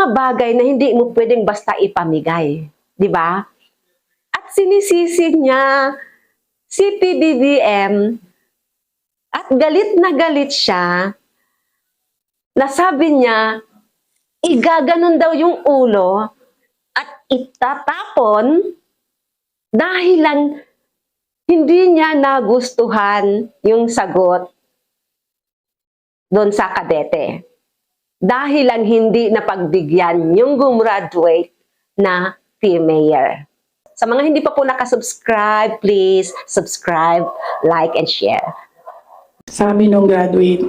mga bagay na hindi mo pwedeng basta ipamigay. Di ba? At sinisisi niya si PBBM at galit na galit siya na sabi niya, igaganon daw yung ulo at itatapon dahil lang hindi niya nagustuhan yung sagot doon sa kadete. Dahil lang hindi napagbigyan yung gumraduate na mayor. Sa mga hindi pa po nakasubscribe, please subscribe, like, and share. Sabi nung graduate,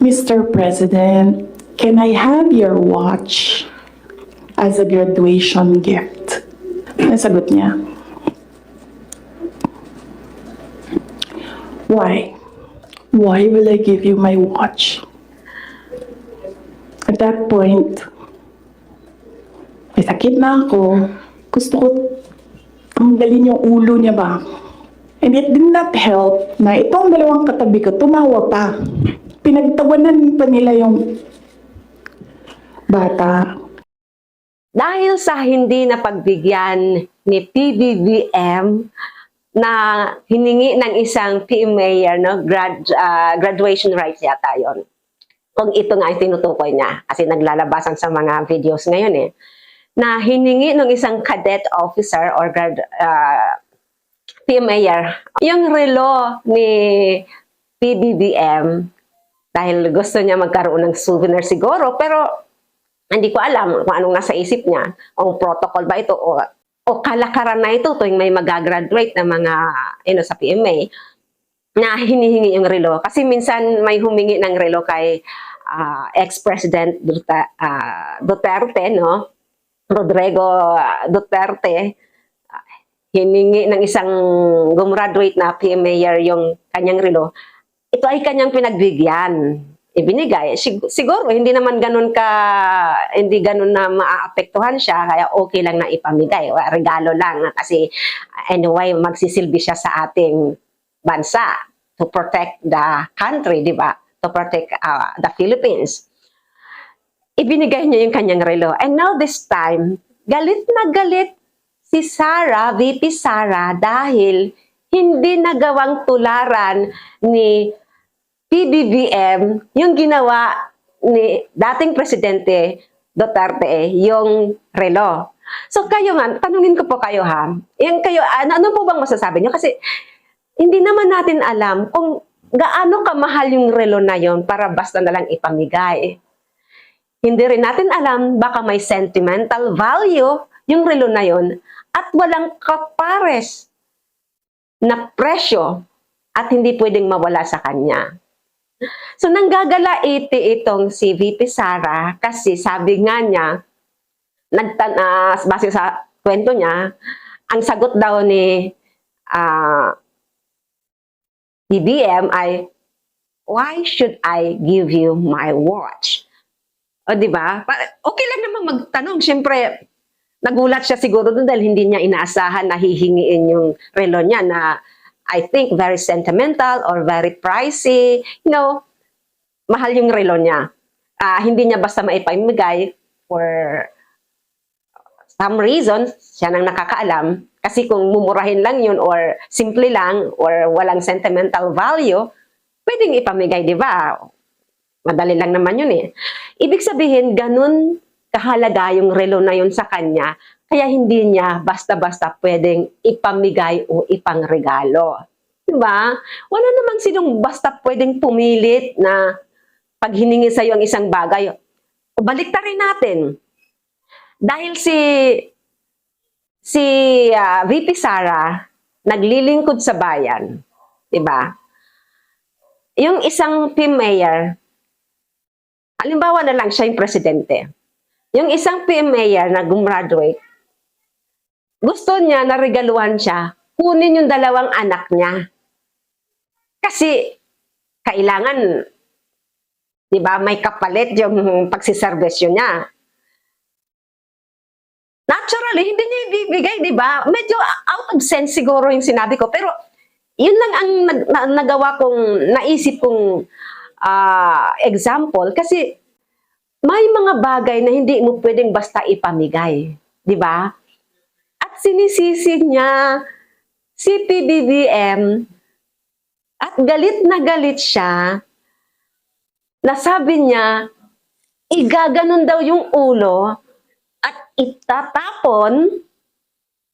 Mr. President, can I have your watch as a graduation gift? Nasagot niya, why? Why will I give you my watch? At that point, may sakit na ako. Gusto ko tanggalin yung ulo niya ba? And it did not help na itong dalawang katabi ko, tumawa pa. Pinagtawanan pa nila yung bata. Dahil sa hindi napagbigyan ni PBBM na hiningi ng isang mayor, no? Graduation rights yata yon. Kung ito nga ay tinutukoy niya, kasi naglalabasan sa mga videos ngayon na hiningi ng isang cadet officer or mayor yung relo ni PBBM dahil gusto niya magkaroon ng souvenir siguro, pero hindi ko alam kung anong nasa isip niya, o protocol ba ito o kalakaran na ito tuwing may magagraduate na mga sa PMA na hinihingi yung relo. Kasi minsan may humingi ng relo kay ex-president Duterte, no? Rodrigo Duterte, hiningi ng isang gumraduate na mayor yung kanyang relo. Ito ay kanyang pinagbigyan. Ibinigay. Siguro hindi naman ganun na maaapektuhan siya, kaya okay lang na ipamigay. Regalo lang kasi anyway magsisilbi siya sa ating bansa to protect the country, di ba? To protect the Philippines. Ibinigay niya yung kanyang relo. And now this time, galit na galit si Sara, VP Sara, dahil hindi nagawang tularan ni PBBM yung ginawa ni dating Presidente Duterte, yung relo. So kayo nga, tanungin ko po kayo ano po bang masasabi niyo? Kasi hindi naman natin alam kung gaano kamahal yung relo na yon para basta na lang ipamigay. Hindi rin natin alam, baka may sentimental value yung relo na yon at walang kapares na presyo at hindi pwedeng mawala sa kanya. So nanggagalaiti itong si VP Sara kasi sabi nga niya, base sa kwento niya, ang sagot daw ni BBM ay, why should I give you my watch? O di ba? Okay lang naman magtanong. Siyempre, nagulat siya siguro doon dahil hindi niya inaasahan na hihingiin yung relo niya na I think very sentimental or very pricey. You know, mahal yung relo niya. Hindi niya basta maipamigay for some reason, siya nang nakakaalam. Kasi kung mumurahin lang yun or simple lang or walang sentimental value, pwedeng ipamigay, di ba? Madali lang naman yun Ibig sabihin, ganun kahalaga yung relo na yun sa kanya, kaya hindi niya basta-basta pwedeng ipamigay o ipangregalo. Diba? Wala naman sinong basta pwedeng pumilit na pag hiningi sa'yo ang isang bagay, o baliktarin natin. Dahil si VP Sara naglilingkod sa bayan, diba? Yung isang mayor, halimbawa na lang siya yung presidente. Yung isang mayor na gumraduate, gusto niya na regaluhan siya, kunin yung dalawang anak niya. Kasi kailangan, di ba, may kapalit yung pagsiservisyo niya. Naturally, hindi niya ibibigay, di ba? Medyo out of sense siguro yung sinabi ko. Pero yun lang ang naisip kong example. Kasi may mga bagay na hindi mo pwedeng basta ipamigay. Di ba? At sinisisi niya si PBBM at galit na galit siya na sabi niya, igaganon daw yung ulo at itatapon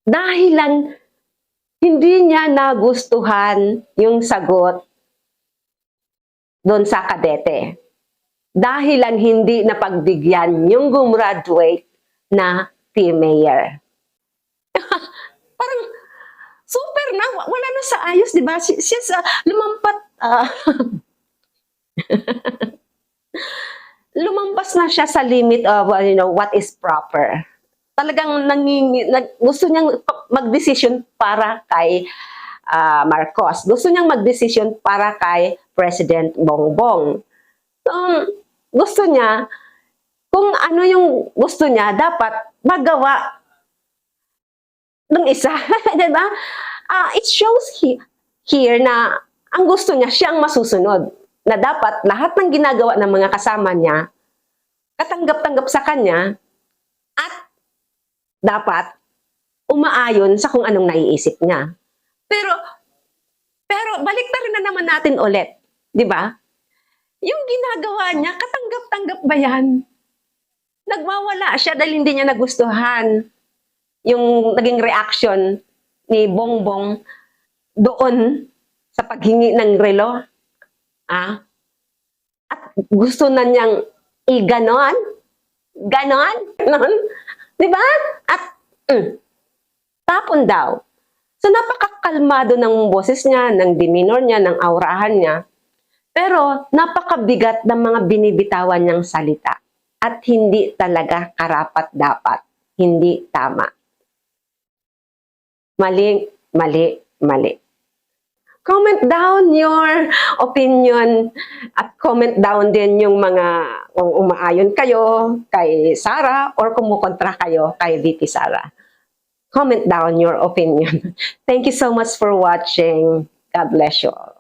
dahil lang hindi niya nagustuhan yung sagot doon sa kadete. Dahil lang hindi napagbigyan yung gumraduate na team mayor. Parang super na, wala na sa ayos, di ba? Siya sa lumampat, lumampas na siya sa limit of, what is proper. Talagang gusto niyang magdesisyon para kay Marcos. Gusto niyang magdesisyon para kay President Bongbong. So, gusto niya, kung ano yung gusto niya, dapat magawa ng isa. Diba? It shows here na ang gusto niya, siyang masusunod. Na dapat lahat ng ginagawa ng mga kasama niya, katanggap-tanggap sa kanya, at dapat umaayon sa kung anong naiisip niya. Pero baliktarin na naman natin ulit. Di ba? Yung ginagawa niya, katanggap-tanggap ba yan? Nagwawala siya dahil hindi niya nagustuhan yung naging reaction ni Bongbong doon sa paghingi ng relo. At gusto na niyang iganon. Ganon. Di ba? At tapon daw. So napakakalmado ng boses niya, ng demeanor niya, ng aurahan niya. Pero napakabigat ng mga binibitawan niyang salita at hindi talaga karapat-dapat, hindi tama. Mali, mali, mali. Comment down your opinion at comment down din yung mga kung umaayon kayo kay Sara or kumukontra kayo kay VP Sara. Comment down your opinion. Thank you so much for watching. God bless you all.